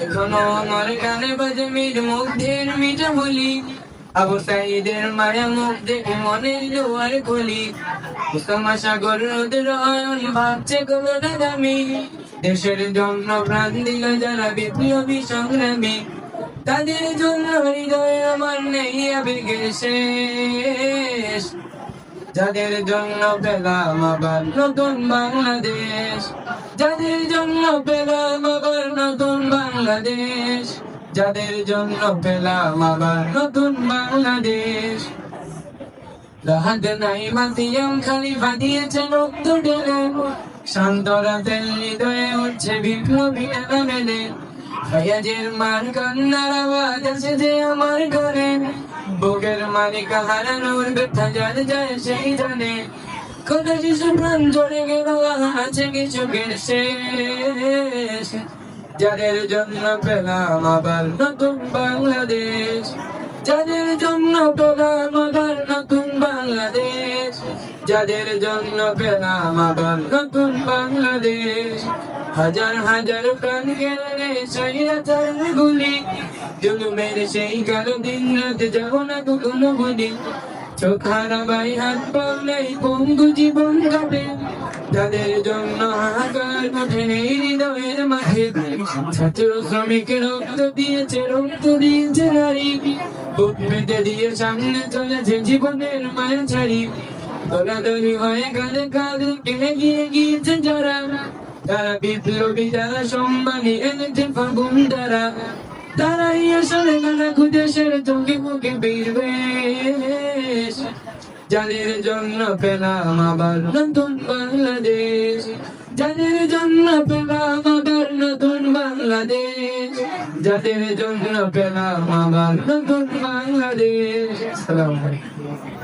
এখনো আমার কানে বাজে মীর মুগ্ধের মিঠা বলি, আবু সাইদের মায়া মুখ দেখে মনের জোয়ার খুলি। মুস্তফা সাগর রোদের অয়ন ভাবছে কতটা দামি, দেশের জন্য প্রাণ দিল যারা বিপ্লবী সংগ্রামী। তাদের জন্য হৃদয়ে আমার নেই আবেগের শেষ, যাদের জন্য পেলাম আবার নতুন বাংলাদেশ, যাদের জন্য পেলাম আবার নতুন বাংলাদেশ, যাদের জন্য পেলাম আবার নতুন বাংলাদেশ। রাহাত নাই মাতিয়াম খলিফা দিয়েছে রক্ত ঢেলে, শান্ত রাতের হৃদয়ে উঠছে বিপ্লবী মেলে। ফয়াজের মার কান্নার আওয়াজ আছে যে আমার ঘরে, বুকের মালিকা হারানোর ব্যথা যার যায় সেই জানে। কত শিশু প্রাণ জড়ে গেল আছে কিছুকের শেষ, যাদের জন্য পেলাম আবার নতুন বাংলাদেশ, যাদের জন্য পেলাম আবার নতুন বাংলাদেশ, যাদের জন্য পেলাম আবার নতুন বাংলাদেশ। হাজার হাজার প্রাণ গেলে স্বৈরাচার গুলি, জুলুমের সেই কালো দিন রাত যাব না কখনো ভুলি। চোখ হারাবাই হাত পাও নেই পঙ্গু জীবন কাটে, তাদের জন্য হাহাকার ওঠে এই হৃদয়ের মাঠে। ছাত্র শ্রমিকের রক্ত দিয়েছে নারী, বুক পেতে দিয়ে সামনে চলেছে জীবনের মায়া ছাড়ি। দলাদলি হয়ে কাঁধে কাঁধ রেখে এগিয়ে গিয়েছে যারা, তারা বিপ্লবী, যারা সম্মানী এনেছে ফাগুন তারা। তারাই আসলে নানা খুদেশের চোখে মুখে বীরবেশ, যাদের জন্য পেলাম আবার নতুন বাংলাদেশ, যাদের জন্য পেলাম আবার নতুন বাংলাদেশ, যাদের জন্য পেলাম আবার নতুন বাংলাদেশ। আসসালামু আলাইকুম।